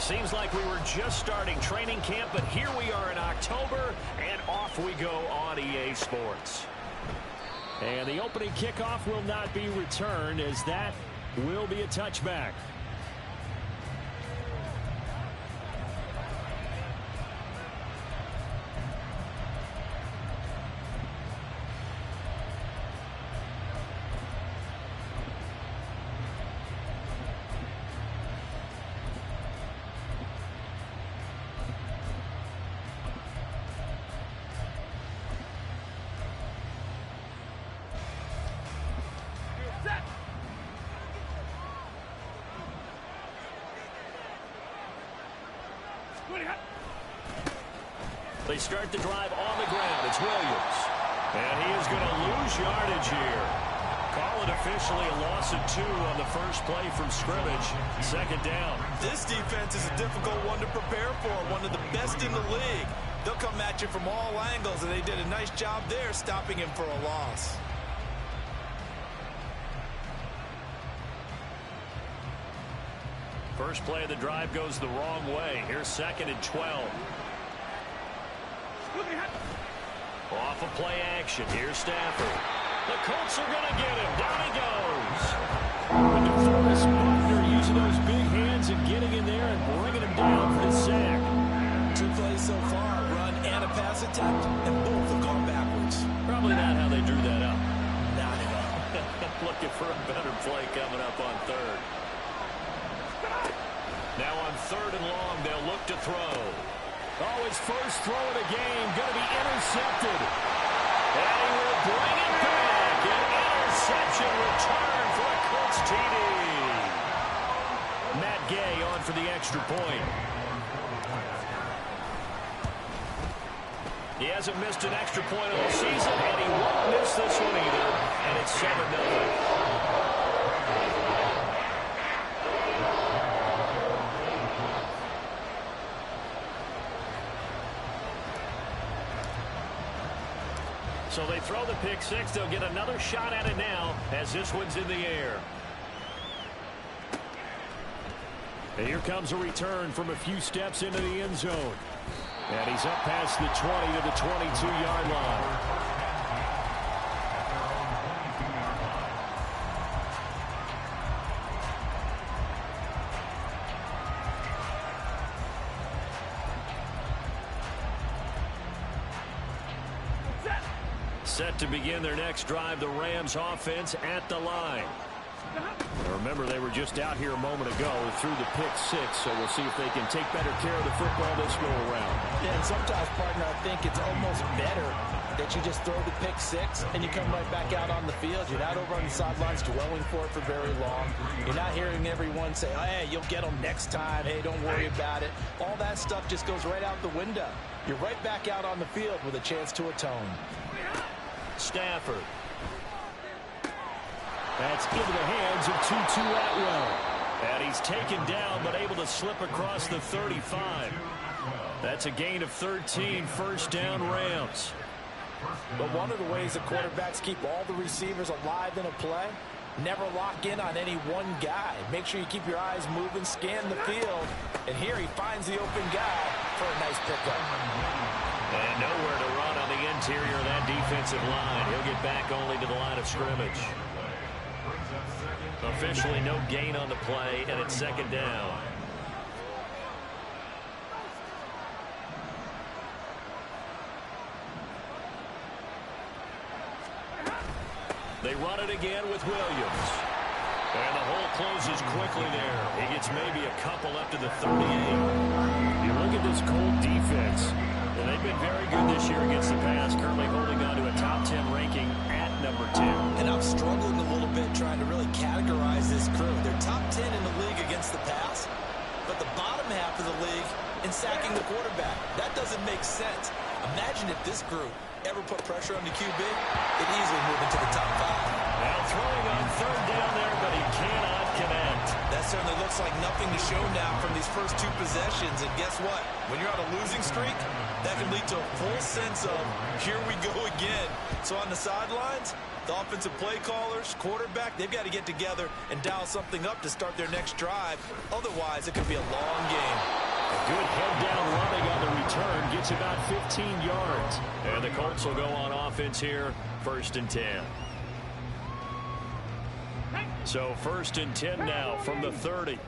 Seems like we were just starting training camp, but here we are in October, and off we go on EA Sports. And the opening kickoff will not be returned, as that will be a touchback. They start the drive on the ground. It's Williams. And he is going to lose yardage here. Call it officially a loss of 2 on the first play from scrimmage. Second down. This defense is a difficult one to prepare for. One of the best in the league. They'll come at you from all angles, and they did a nice job there stopping him for a loss. First play of the drive goes the wrong way. Here's 2nd and 12. Off of play action. Here's Stafford. The Colts are going to get him. Down he goes. And DeForest Buckner using those big hands and getting in there and bringing him down for the sack. 2 plays so far, run and a pass attempt, and both have gone backwards. Probably not how they drew that up. Not at all. Looking for a better play coming up on 3rd. Now on 3rd and long, they'll look to throw. Oh, his first throw of the game, going to be intercepted. And he will bring it back. An interception return for a Colts TD. Matt Gay on for the extra point. He hasn't missed an extra point all season, and he won't miss this one either. And it's 7-0. So they throw the pick 6. They'll get another shot at it now as this one's in the air. And here comes a return from a few steps into the end zone. And he's up past the 20 to the 22-yard line. Set to begin their next drive, the Rams offense at the line. Remember, they were just out here a moment ago through the pick 6, so we'll see if they can take better care of the football this go around. Yeah, and sometimes, partner, I think it's almost better that you just throw the pick 6 and you come right back out on the field. You're not over on the sidelines dwelling for it for very long. You're not hearing everyone say, hey, you'll get them next time. Hey, don't worry about it. All that stuff just goes right out the window. You're right back out on the field with a chance to atone. Stafford. That's into the hands of Tutu Atwell. And he's taken down but able to slip across the 35. That's a gain of 13, first down Rams. But one of the ways that quarterbacks keep all the receivers alive in a play, never lock in on any one guy. Make sure you keep your eyes moving, scan the field. And here he finds the open guy for a nice pickup. And nowhere to run on the interior of that defensive line. He'll get back only to the line of scrimmage. Officially no gain on the play, and it's second down. They run it again with Williams. And the hole closes quickly there. He gets maybe a couple up to the 38. You look at this Colt defense, and they've been very good this year against the pass, currently holding on to a top 10 ranking at number 10. And I'm struggling a little bit trying to really categorize this crew. They're top 10 in the league against the pass, but the bottom half of the league in sacking the quarterback. That doesn't make sense. Imagine if this group ever put pressure on the QB, it'd easily move into the top 5. Now throwing on third down there, but he cannot connect. That's certainly looks like nothing to show now from these first two possessions. And guess what? When you're on a losing streak, that can lead to a full sense of, here we go again. So on the sidelines, the offensive play callers, quarterback, they've got to get together and dial something up to start their next drive. Otherwise, it could be a long game. A good head-down running on the return gets about 15 yards. And the Colts will go on offense here, 1st and 10. So 1st and 10 now from the 30.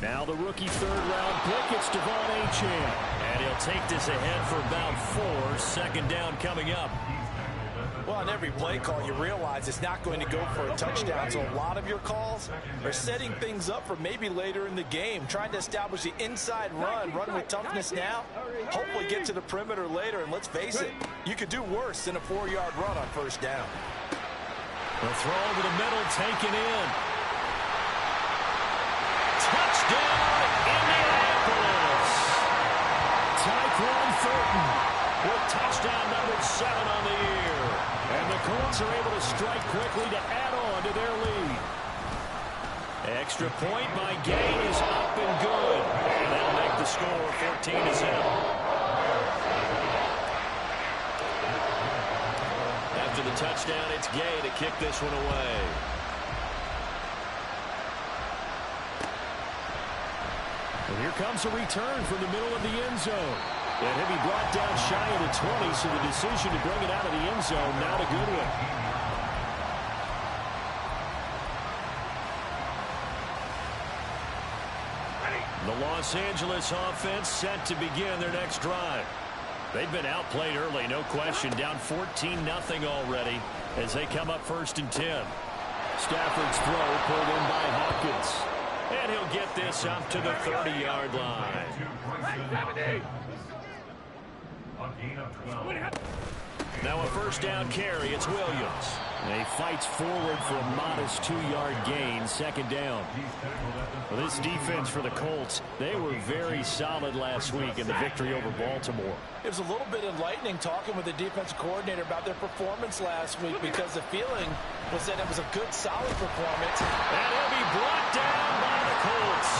Now the rookie 3rd-round pick, it's Devon Achane. And he'll take this ahead for about 4. 2nd down coming up. Well, on every play call, you realize it's not going to go for a touchdown. So a lot of your calls are setting things up for maybe later in the game, trying to establish the inside run with toughness now, hopefully get to the perimeter later. And let's face it, you could do worse than a 4-yard run on 1st down. The throw over the middle, taken in. Touchdown, Indianapolis. Tyquan Thornton with touchdown number 7 on the year. And the Colts are able to strike quickly to add on to their lead. Extra point by Gay is up and good. And that'll make the score 14-7. After the touchdown, it's Gay to kick this one away. And here comes a return from the middle of the end zone. And he'll be brought down shy of the 20, so the decision to bring it out of the end zone, not a good one. The Los Angeles offense set to begin their next drive. They've been outplayed early, no question, down 14-0 already as they come up 1st and 10. Stafford's throw pulled in by Hopkins. And he'll get this up to the 30-yard line. Now a 1st down carry. It's Williams. And he fights forward for a modest 2-yard gain. 2nd down. Well, this defense for the Colts, they were very solid last week in the victory over Baltimore. It was a little bit enlightening talking with the defensive coordinator about their performance last week, because the feeling was that it was a good, solid performance. And he'll be brought down by the Colts.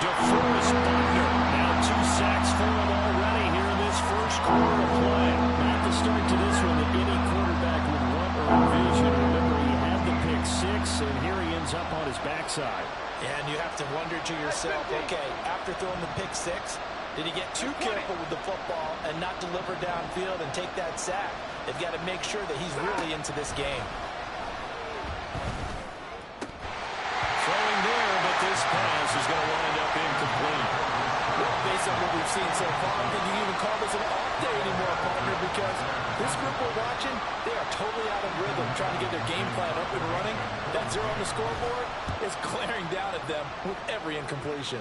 DeForest Buckner, now 2 sacks for him already here in this 1st quarter of play. Not the start to this one that any quarterback would want or envision. Remember, he had the pick 6, and here he ends up on his backside. And you have to wonder to yourself, okay, after throwing the pick 6, did he get too careful with the football and not deliver downfield and take that sack? They've got to make sure that he's really into this game. Throwing there, but this pass is going to wind up incomplete. Well, based on what we've seen so far, I think you can even call this an off day anymore, partner, because this group we're watching, they are totally out of rhythm, trying to get their game plan up and running. That 0 on the scoreboard is glaring down at them with every incompletion.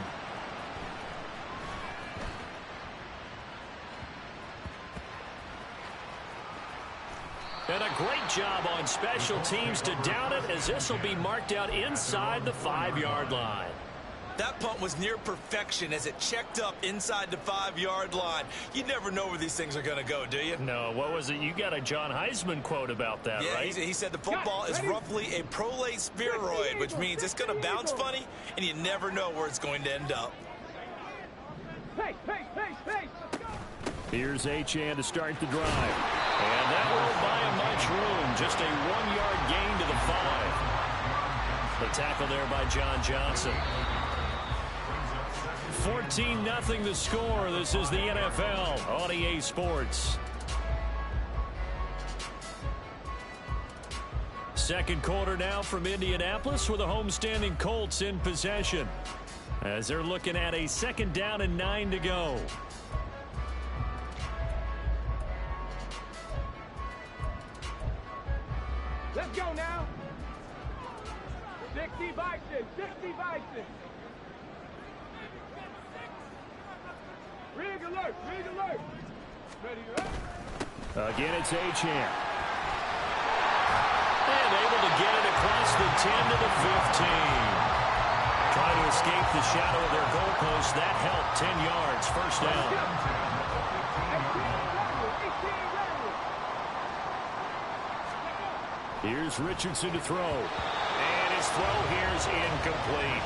And a great job on special teams to down it, as this will be marked out inside the 5-yard line. That punt was near perfection as it checked up inside the 5-yard line. You never know where these things are going to go, do you? No, what was it? You got a John Heisman quote about that, yeah, right? He said the football is roughly a prolate spheroid, which means it's going to bounce funny, and you never know where it's going to end up. Hey! Here's Achane to start the drive. And that won't buy him much room. Just a 1-yard gain to the 5. The tackle there by John Johnson. 14-0 the score. This is the NFL on EA Sports. 2nd quarter now from Indianapolis with the homestanding Colts in possession, as they're looking at a 2nd down and 9 to go. Let's go now. 60 Bison. Rig alert. Ready to go. Again, it's Achane. And able to get it across the 10 to the 15. Trying to escape the shadow of their goalpost. That helped. 10 yards. 1st down. Here's Richardson to throw. And his throw here is incomplete.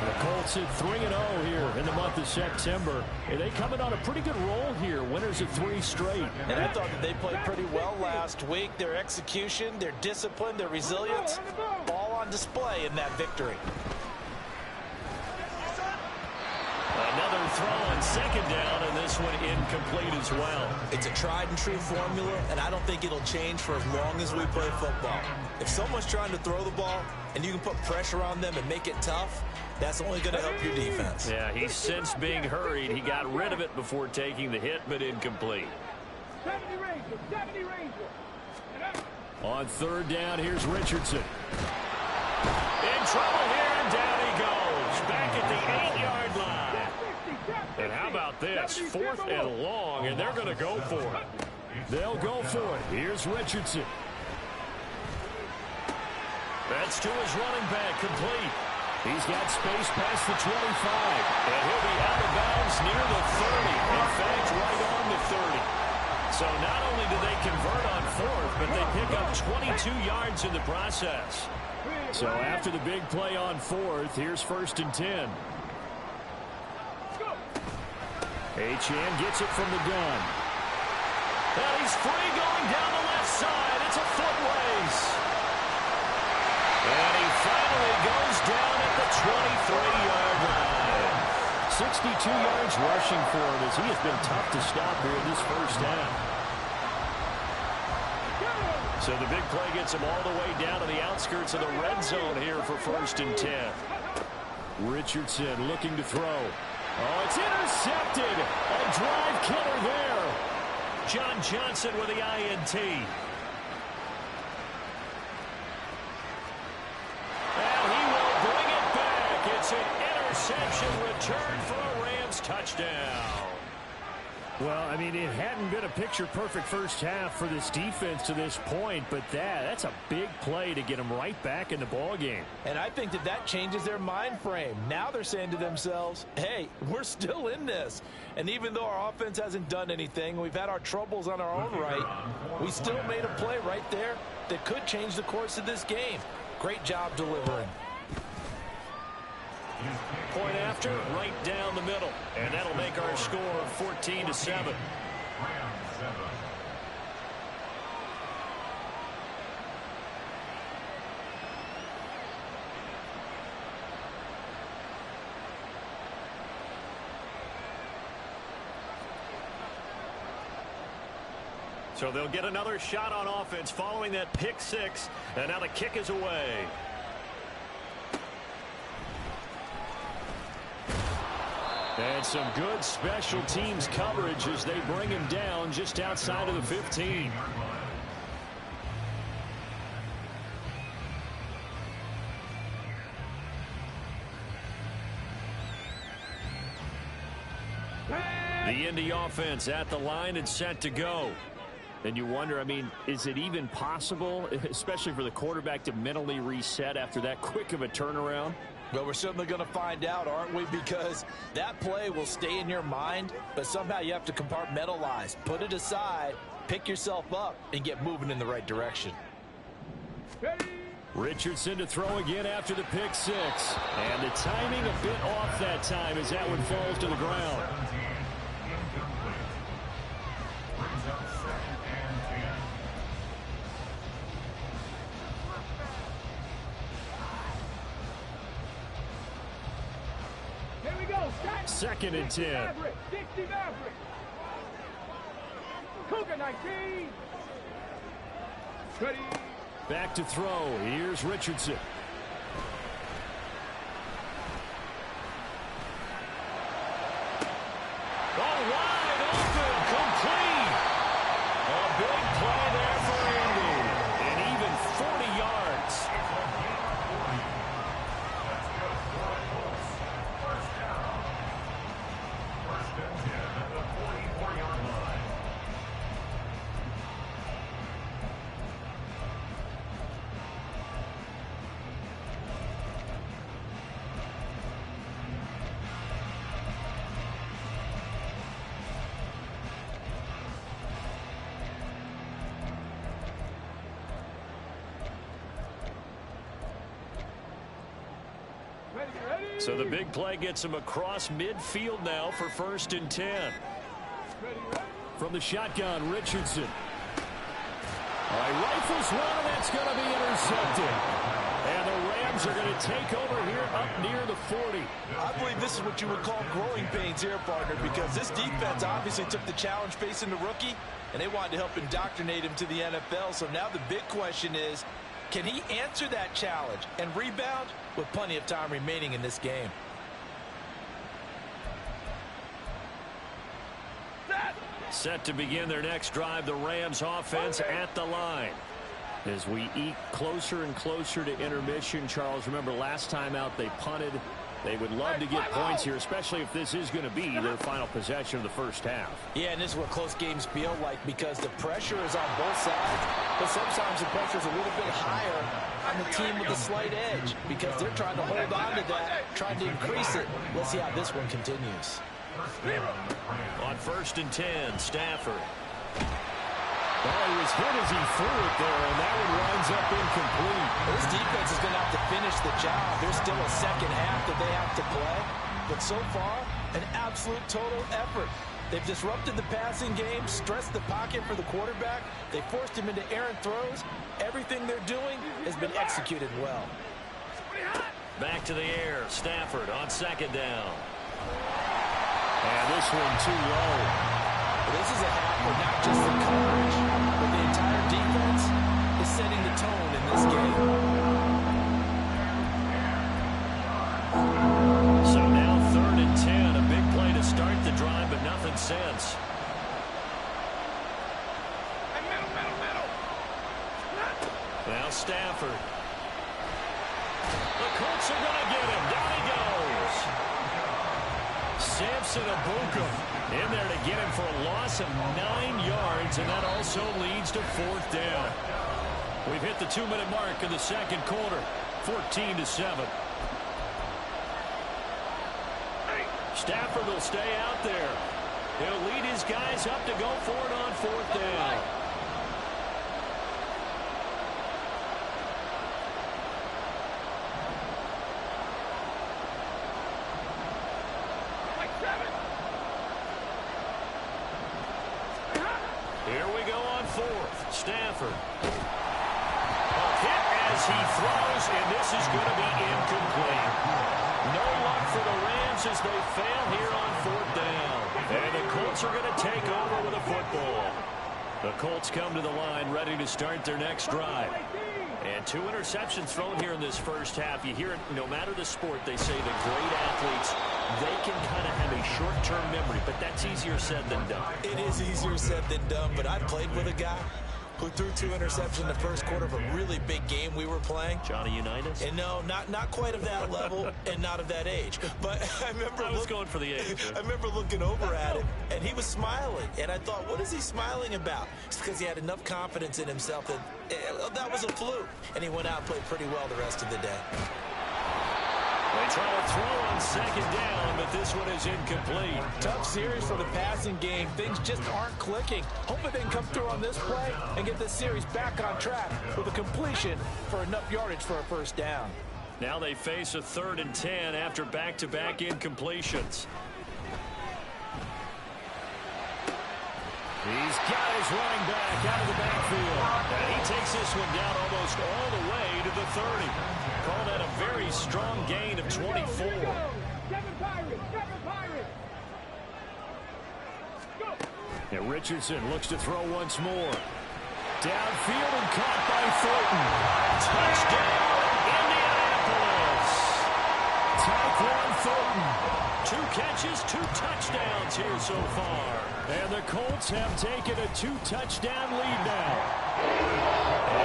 The Colts at 3-0 here in the month of September. And they coming on a pretty good roll here. Winners of 3 straight. And I thought that they played pretty well last week. Their execution, their discipline, their resilience, all on display in that victory. Another throw on second down, and this one incomplete as well. It's a tried-and-true formula, and I don't think it'll change for as long as we play football. If someone's trying to throw the ball and you can put pressure on them and make it tough, that's only going to help your defense. Yeah, he sensed being hurried. He got rid of it before taking the hit, but incomplete. 70 Rangers, 70 Rangers. On third down, here's Richardson. In trouble here, and down he goes. Back at the 8-yard line. And how about this? 4th and long, and they're going to go for it. They'll go for it. Here's Richardson. That's to his running back, complete. He's got space past the 25, and he'll be out of bounds near the 30. In fact, right on the 30. So not only do they convert on 4th, but they pick up 22 yards in the process. So after the big play on 4th, here's 1st and 10. Achane gets it from the gun. And he's free going down the left side. It's a foot race. And he finally goes down at the 23-yard line. 62 yards rushing for him as he has been tough to stop here this first half. So the big play gets him all the way down to the outskirts of the red zone here for 1st and 10. Richardson looking to throw. Oh, it's intercepted. A drive killer there. John Johnson with the INT. And he will bring it back. It's an interception return for a Rams touchdown. Well, I mean, it hadn't been a picture-perfect first half for this defense to this point, but that's a big play to get them right back in the ballgame. And I think that changes their mind frame. Now they're saying to themselves, hey, we're still in this. And even though our offense hasn't done anything, we've had our troubles on our own right, we still made a play right there that could change the course of this game. Great job delivering. Point after, right down the middle. And that'll make our score 14-7. So they'll get another shot on offense following that pick six. And now the kick is away. And some good special teams coverage as they bring him down just outside of the 15. The Indy offense at the line and set to go. And you wonder, I mean, is it even possible, especially for the quarterback, to mentally reset after that quick of a turnaround? Well, we're certainly going to find out, aren't we? Because that play will stay in your mind, but somehow you have to compartmentalize. Put it aside, pick yourself up, and get moving in the right direction. Richardson to throw again after the pick six. And the timing a bit off that time as that one falls to the ground. Second and 10. 60 Maverick. Cougar 19. Ready. Back to throw. Here's Richardson. Oh, wide open, complete. A big play there for Indy. And even 40 yards. So the big play gets him across midfield now for 1st and 10. From the shotgun, Richardson. All right, rifles one, and that's going to be intercepted. And the Rams are going to take over here up near the 40. I believe this is what you would call growing pains here, partner, because this defense obviously took the challenge facing the rookie, and they wanted to help indoctrinate him to the NFL. So now the big question is, can he answer that challenge and rebound with plenty of time remaining in this game? Set to begin their next drive, the Rams offense at the line. As we eke closer and closer to intermission, Charles, remember last time out they punted. They would love to get points here, especially if this is going to be their final possession of the first half. Yeah, and this is what close games feel like because the pressure is on both sides, but sometimes the pressure is a little bit higher on the team with a slight edge because they're trying to hold on to that, trying to increase it. Let's see how this one continues. On 1st and 10, Stafford. Well, he was hit as he threw it there, and that one winds up incomplete. This defense is going to have to finish the job. There's still a second half that they have to play. But so far, an absolute total effort. They've disrupted the passing game, stressed the pocket for the quarterback. They forced him into errant throws. Everything they're doing has been executed well. Back to the air. Stafford on 2nd down. And this one too low. This is a half where not just the coverage, but the entire defense is setting the tone in this game. So now 3rd and 10. A big play to start the drive, but nothing since. Now Stafford. The Colts are going to get him. Down he goes. Samson Abuka in there to get him for a loss of 9 yards, and that also leads to 4th down. We've hit the 2-minute mark in the second quarter, 14-7. Stafford will stay out there. He'll lead his guys up to go for it on 4th down. Here we go on 4th. Stafford. A hit as he throws, and this is going to be incomplete. No luck for the Rams as they fail here on 4th down. And the Colts are going to take over with a football. The Colts come to the line ready to start their next drive. And 2 interceptions thrown here in this first half. You hear it, no matter the sport, they say that great athletes, they can kind of have a short-term memory, but that's easier said than done. It is easier said than done, but I played with a guy who threw 2 interceptions in the first quarter of a really big game we were playing. Johnny Unitas? And no, not quite of that level and not of that age. But I remember I was going for the age. I remember looking over at him, and he was smiling. And I thought, what is he smiling about? It's because he had enough confidence in himself that that was a fluke. And he went out and played pretty well the rest of the day. They try to throw on 2nd down, but this one is incomplete. Tough series for the passing game. Things just aren't clicking. Hopefully they can come through on this play and get this series back on track with a completion for enough yardage for a 1st down. Now they face a 3rd and 10 after back-to-back incompletions. He's got his running back out of the backfield. And he takes this one down almost all the way to the 30. Call that a very strong gain of 24. And Richardson looks to throw once more. Downfield and caught by Thornton. Touchdown, Indianapolis. Tyquan Thornton. 2 catches, 2 touchdowns here so far. And the Colts have taken a 2-touchdown lead now.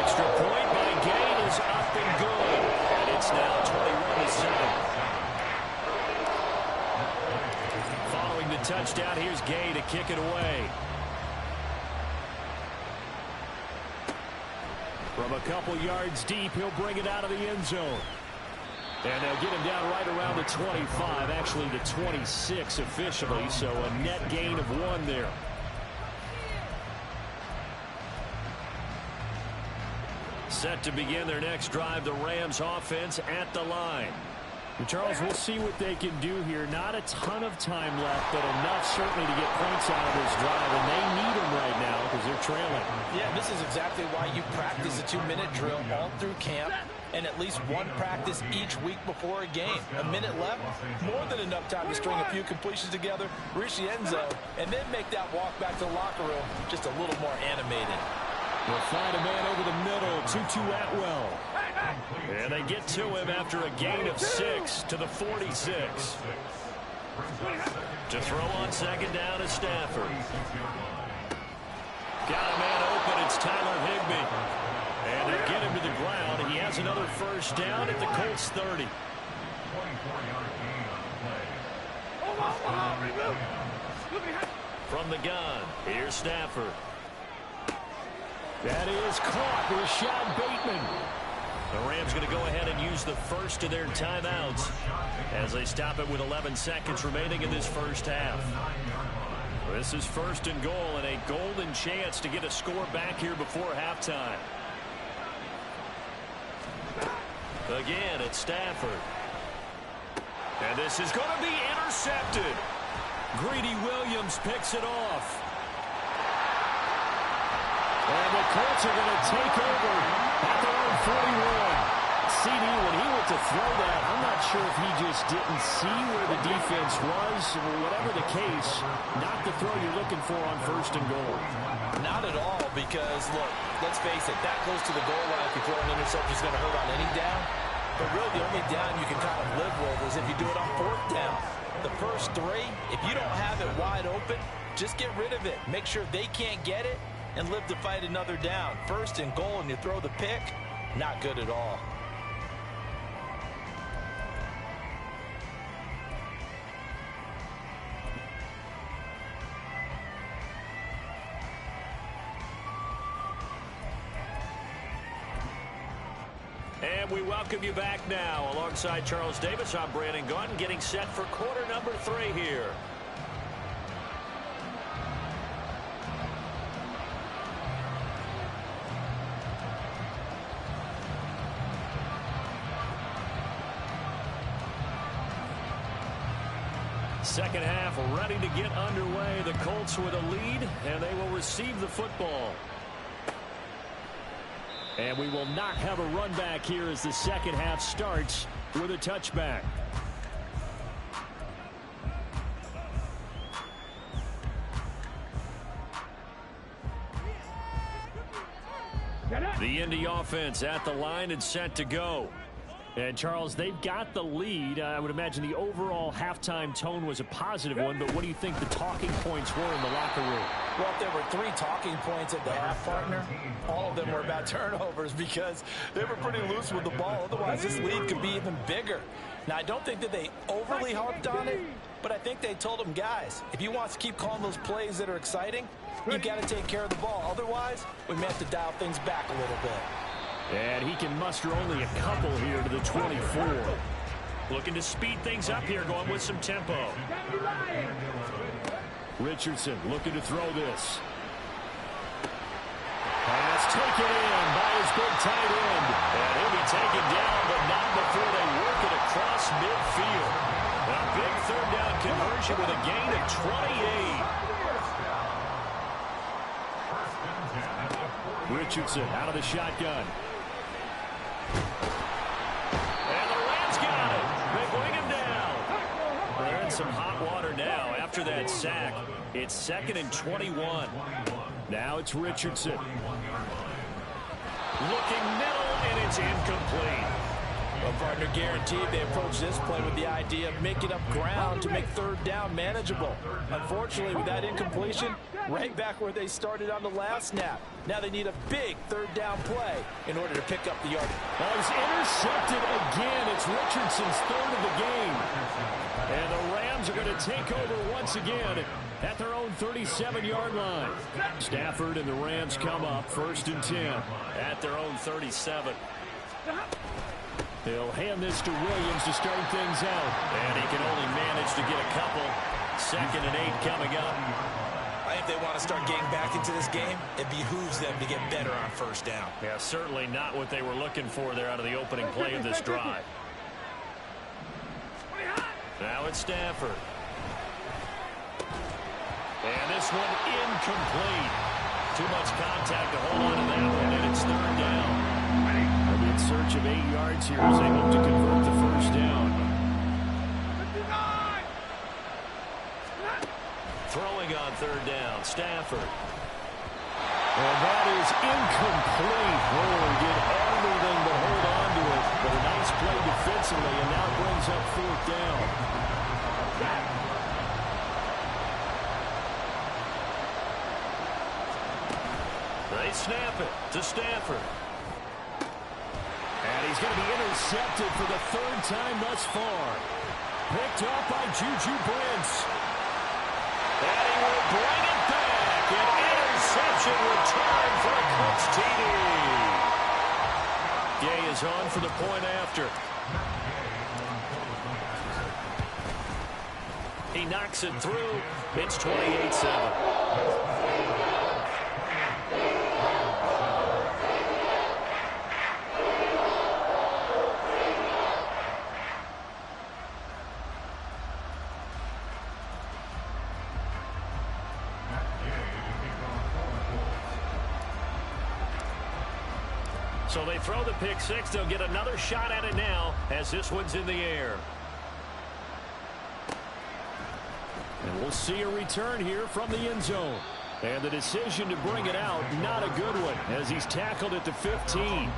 Extra point by Gain is up and good. And it's now 21-7. Following the touchdown, here's Gay to kick it away. From a couple yards deep, he'll bring it out of the end zone. And they'll get him down right around the 25, actually the 26 officially, so a net gain of 1 there. Set to begin their next drive, the Rams offense at the line. And Charles, we'll see what they can do here. Not a ton of time left, but enough certainly to get points out of this drive, and they need them right now because they're trailing. Yeah, this is exactly why you practice a 2-minute drill all through camp and at least one practice each week before a game. A minute left, more than enough time to string a few completions together, reach the end zone, and then make that walk back to the locker room just a little more animated. They'll find a man over the middle, Tutu Atwell. And they get to him after a gain of 6 to the 46. To throw on second down is Stafford. Got a man open, it's Tyler Higbee. And they get him to the ground. He has another first down at the Colts 30. From the gun, here's Stafford. That is caught. Rashad Bateman. The Rams going to go ahead and use the first of their timeouts as they stop it with 11 seconds remaining in this first half. This is first and goal and a golden chance to get a score back here before halftime. Again, it's Stafford. And this is going to be intercepted. Greedy Williams picks it off. And the Colts are going to take over at their own 41. CD, when he went to throw that, I'm not sure if he just didn't see where the defense was. Whatever the case, not the throw you're looking for on first and goal. Not at all, because, look, let's face it, that close to the goal line, if you throw an interception, is going to hurt on any down. But really, the only down you can kind of live with is if you do it on fourth down. The first three, if you don't have it wide open, just get rid of it. Make sure they can't get it and live to fight another down. First and goal, and you throw the pick, not good at all. And we welcome you back now. Alongside Charles Davis, I'm Brandon Gaudin, getting set for quarter number 3 here. Second half ready to get underway. The Colts with a lead, and they will receive the football. And we will not have a run back here as the second half starts with a touchback. The Indy offense at the line and set to go. And, Charles, they've got the lead. I would imagine the overall halftime tone was a positive one, but what do you think the talking points were in the locker room? Well, if there were 3 talking points at the half, partner, all of them were about turnovers because they were pretty loose with the ball. Otherwise, this lead could be even bigger. Now, I don't think that they overly harped on it, but I think they told them, guys, if you want to keep calling those plays that are exciting, you've got to take care of the ball. Otherwise, we may have to dial things back a little bit. And he can muster only a couple here to the 24. Looking to speed things up here, going with some tempo. Richardson looking to throw this. Pass taken in by his big tight end. And he'll be taken down, but not before they work it across midfield. A big third down conversion with a gain of 28. Richardson out of the shotgun. And the Rams got it. They bring him down. They're in some hot water now after that sack. It's 2nd and 21. Now it's Richardson. Looking middle, and it's incomplete. Well, partner, guaranteed they approach this play with the idea of making up ground to make third down manageable. Unfortunately, with that incompletion, right back where they started on the last snap. Now they need a big third down play in order to pick up the yardage. Oh, he's intercepted again. It's Richardson's 3rd of the game. And the Rams are going to take over once again at their own 37-yard line. Stafford and the Rams come up 1st and 10 at their own 37. They'll hand this to Williams to start things out. And he can only manage to get a couple. 2nd and 8 coming up. I think they want to start getting back into this game. It behooves them to get better on first down. Yeah, certainly not what they were looking for there out of the opening play of this drive. Now it's Stafford. And this one incomplete. Too much contact to hold on to that one, and it's third down. They'll be in search of 8 yards here as they hope to convert the first down. Throwing on third down, Stafford. And that is incomplete. Oh, he did everything but hold on to it. But a nice play defensively, and now brings up fourth down. They snap it to Stafford. And he's going to be intercepted for the third time thus far. Picked up by Juju Brents. And he will bring it back. An interception return for a Colts TD. Gay is on for the point after. He knocks it through. It's 28-7. So they throw the pick six. They'll get another shot at it now as this one's in the air. And we'll see a return here from the end zone. And the decision to bring it out, not a good one, as he's tackled at the 15.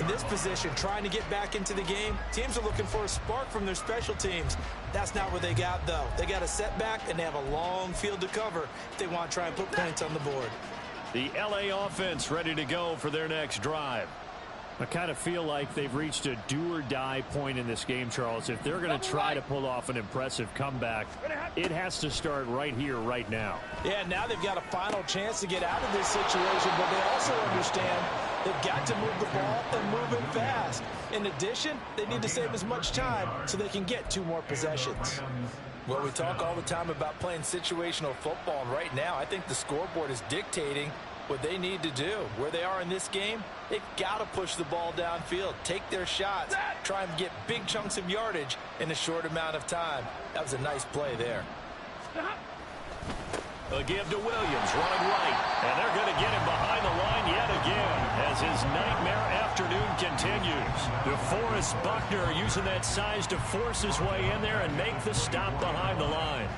In this position, trying to get back into the game, teams are looking for a spark from their special teams. That's not what they got, though. They got a setback, and they have a long field to cover if they want to try and put points on the board. The LA offense ready to go for their next drive. I kind of feel like they've reached a do-or-die point in this game, Charles. If they're going to try to pull off an impressive comeback, it has to start right here, right now. Yeah, now they've got a final chance to get out of this situation, but they also understand they've got to move the ball and move it fast. In addition, they need to save as much time so they can get 2 more possessions. Well, we talk all the time about playing situational football, and right now I think the scoreboard is dictating what they need to do. Where they are in this game, they've got to push the ball downfield, take their shots, try and get big chunks of yardage in a short amount of time. That was a nice play there. A give to Williams, running right, and they're going to get him behind the line yet again as his nightmare afternoon continues. DeForest Buckner using that size to force his way in there and make the stop behind the line.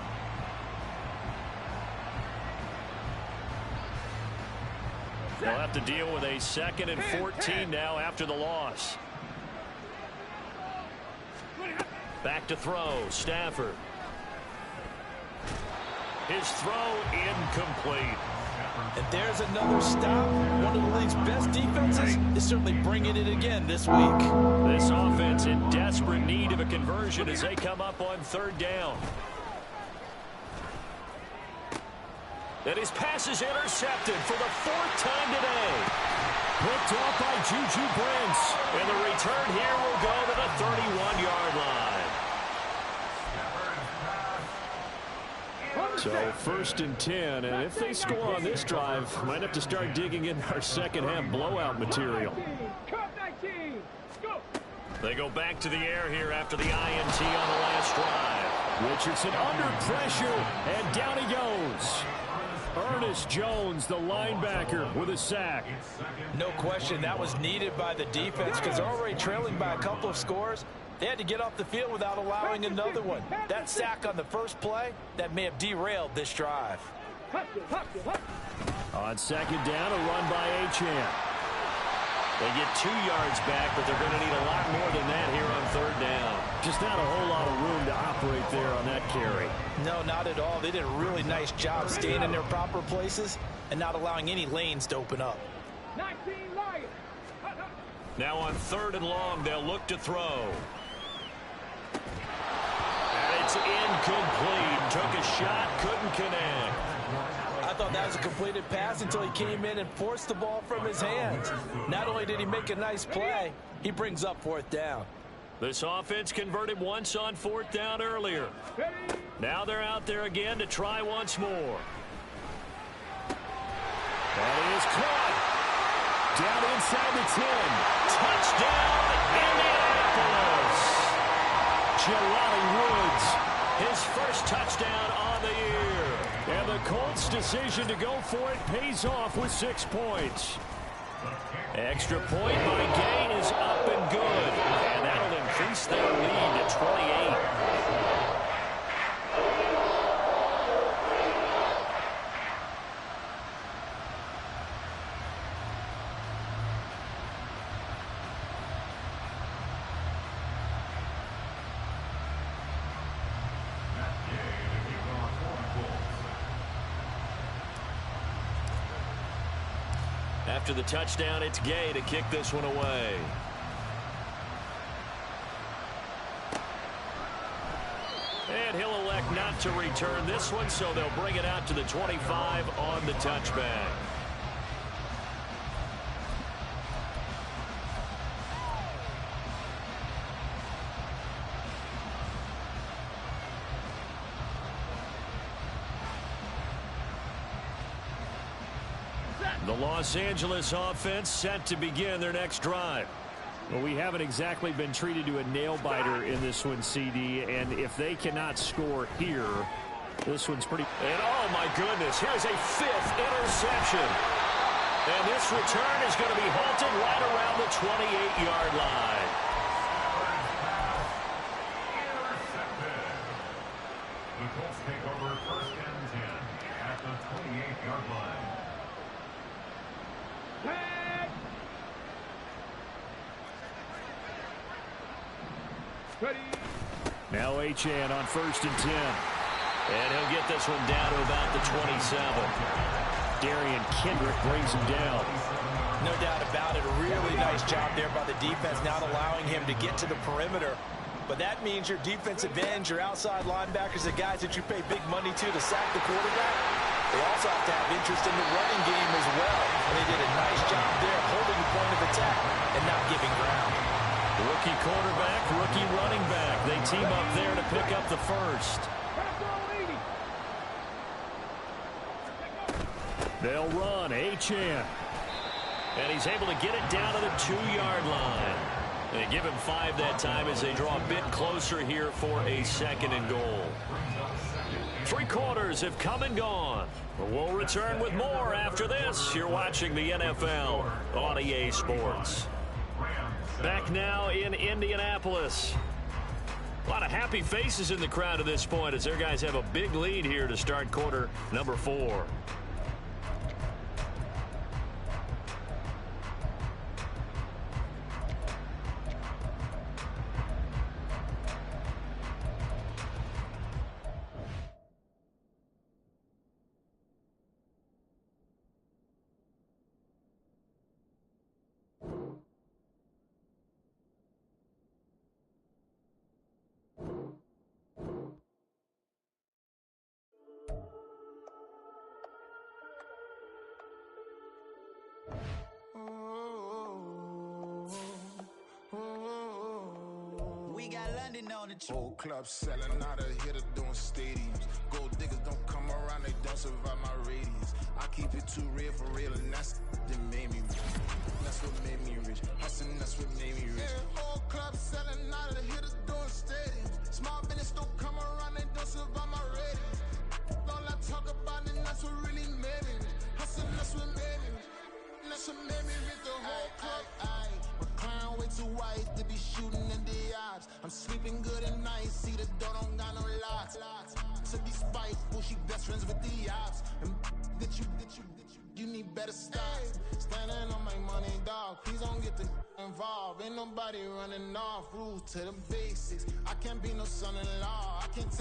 They'll have to deal with a 2nd and 14 now after the loss. Back to throw, Stafford. His throw incomplete. And there's another stop. One of the league's best defenses is certainly bringing it again this week. This offense in desperate need of a conversion as they come up on 3rd down. And his pass is intercepted for the 4th time today. Picked off by Juju Brents. And the return here will go to the 31-yard line. So 1st and 10, and if they score on this drive, might have to start digging in our second half blowout material. They go back to the air here after the INT on the last drive. Richardson under pressure, and down he goes. Ernest Jones, the linebacker, with a sack. No question, that was needed by the defense because they're already trailing by a couple of scores. They had to get off the field without allowing another one. That sack on the first play, that may have derailed this drive. On 2nd down, a run by Achane. They get 2 yards back, but they're going to need a lot more than that here on 3rd down. Just not a whole lot of room to operate there on that carry. No, not at all. They did a really nice job staying in their proper places and not allowing any lanes to open up. Now on 3rd and long, they'll look to throw. And it's incomplete. Took a shot, couldn't connect. I thought that was a completed pass until he came in and forced the ball from his hands. Not only did he make a nice play, he brings up 4th down. This offense converted once on 4th down earlier. Now they're out there again to try once more. That is caught. Down inside the 10. Touchdown, Indianapolis. Jelani Woods, his first touchdown on the year. And the Colts' decision to go for it pays off with 6 points. Extra point by Gay is up and good. And that'll increase their lead to 28. After the touchdown, it's Gay to kick this one away. And he'll elect not to return this one, so they'll bring it out to the 25 on the touchback. The Los Angeles offense set to begin their next drive. Well, we haven't exactly been treated to a nail-biter in this one, CD, and if they cannot score here, this one's pretty... And oh my goodness, here's a 5th interception. And this return is going to be halted right around the 28-yard line. The Colts take over 1st and 10 at the 28-yard line. Now Achane on 1st and 10. And he'll get this one down to about the 27. Darian Kendrick brings him down. No doubt about it. A really nice job there by the defense, not allowing him to get to the perimeter. But that means your defensive ends, your outside linebackers, the guys that you pay big money to sack the quarterback, they also have to have interest in the running game as well. And they did a nice job there holding the point of attack and not giving ground. Rookie quarterback, rookie running back. They team up there to pick up the first. They'll run. Achane. And he's able to get it down to the 2-yard line. They give him 5 that time as they draw a bit closer here for a 2nd and goal. 3 quarters have come and gone. We'll return with more after this. You're watching the NFL on EA Sports. Back now in Indianapolis. A lot of happy faces in the crowd at this point as their guys have a big lead here to start quarter number 4. Whole club selling out of hitter doing stadiums. Gold diggers don't come around, they don't survive my radius. I keep it too real for real, and that's that made me rich. That's what made me rich. Hustling, that's what made me rich. Yeah, whole club selling out of hitters doing stadiums. Small business don't come around, they don't survive my radius. All I talk about it, that's what really made me rich. Hustling, that's what made me rich. That's what made me rich. The whole club, my client way too white to be shooting in the odds. I'm sleeping good at night, see the door don't got no locks. To be spiteful, she best friends with the ops. And you need better stocks. Standing on my money, dog. Please don't get the involved. Ain't nobody running off. Rules to the basics. I can't be no son-in-law. I can't take